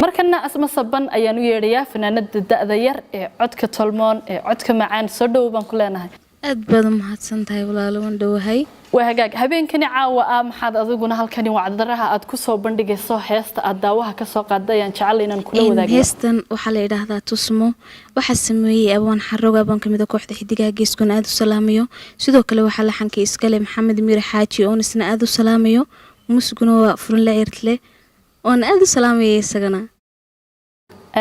markana asma saban ayaan u yeedhayaa fanaanada da'da yar ee codka tolmoon ee codka macaan soo dhow baan ku leenahay aad baad mahadsantahay walaalo waan dhawahay waa hagaag habeenkani caawa maxaad adiguna halkani wacdaraha aad ku soo bandhigayso heesta aad daawaha ka soo qaadayaan jecel inaan kula wadaago heestan waxa la yiraahdaa tusmo waxa sameeyay abaan xarooga baan kamid ah kooxda xidigaha geeskuna aad u salaamayo sidoo kale waxa la xankay iskale maxamed miir xaaji oo isna aad u salaamayo musuguna waa furan la cirtle oo aad u salaamayo isagana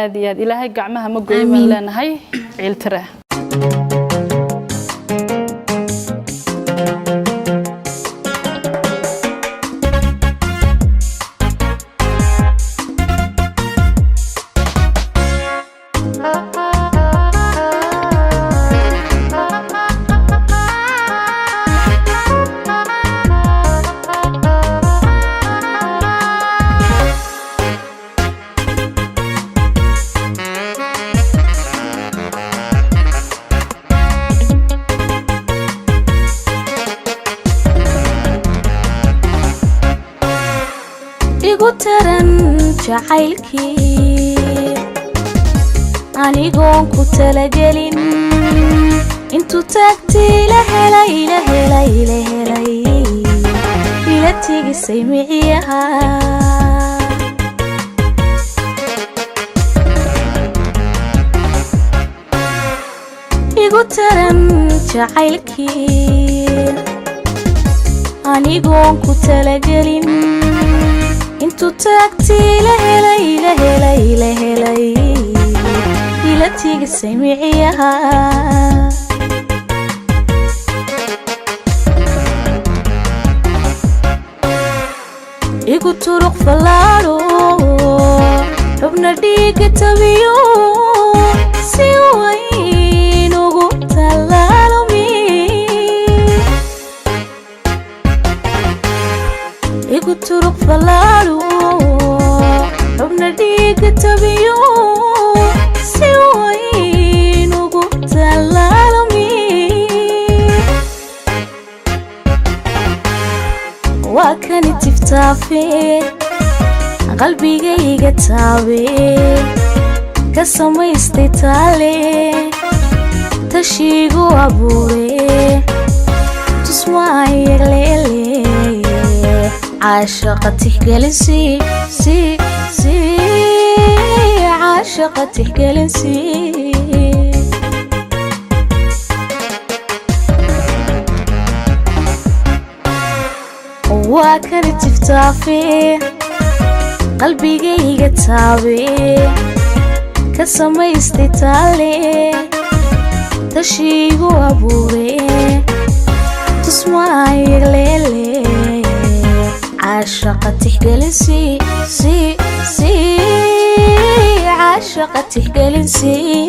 aad iyo aad ilaahay gacmaha ma gooyaan leenahay ciiltire taran jacaylki anigoon ku talagelin intu tagtay la helay ila tigisay miciyaha igu taran jacaylki anigoon ku talagelin intu tagtay la helay ila tigisay miciyaha igu turuq falaaro xubna dhiiga tabiyo si wayn ugu talaalumi igu turuq falaaro xubna dhiiga tabiyo si wayn ugu talaalumi waa kani tiftaafe qalbigayga taabe ka samaystay taale tashiigu abuure tusmaayag leele عاشقة تحقلنسي عاشقة تحقلنسي وكانت تفتافي قلبي جاي تابي كسميستي تالي تشيغو أبوري تسمعي ليلي عاشقة تحقلنسي عاشقة تحقلنسي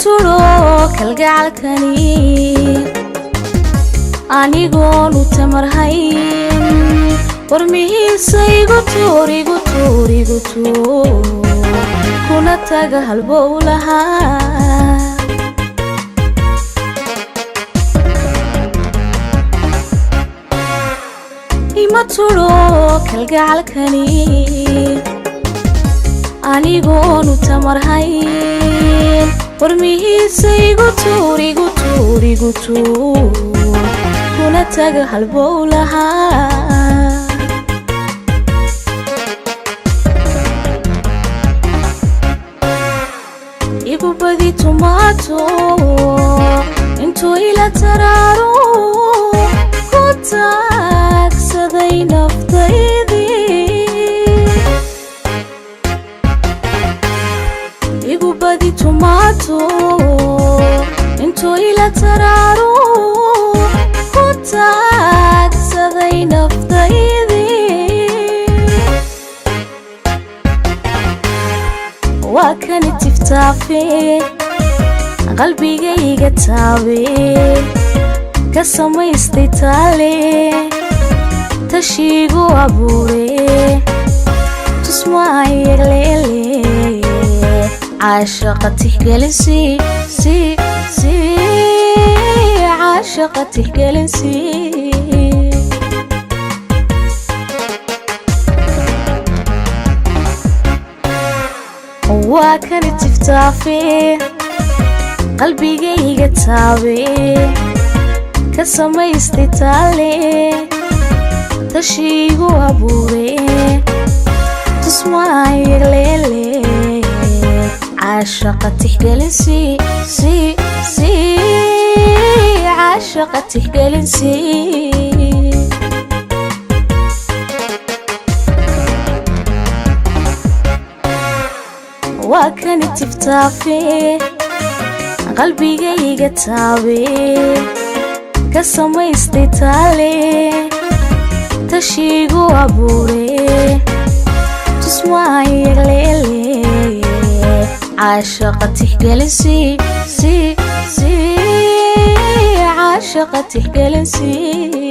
تروك القعلكني أنيقون وتمرهين ورميه سيقطور كنا تاقه البولها إما تروك القعلكني أنيقون وتمرهين ورميه سيقطور كنا تاقه البولها بدي توماتو انتو الى ترارو كنتاك سدي نفتيدي بدي توماتو انتو الى ترارو تفتافي قلبي جاي تابي كسمي استيتالي تشيقو أبوري تسمعي يغليلي عاشقتي جلسي سي سي عاشقتي جلسي وكانت تفتافي قلبي جاي تابي كسمي استيتالي تشيقو أبوري تسمعي يغليلي عاشقتي جلسي سي سي عاشقتي جلسي وكانت تفتافي قلبي جاي تابي كسمي استيتالي تشيقو أبوري تسمعي يغليلي عاشقتي جلسي سي سي عاشقتي جلسي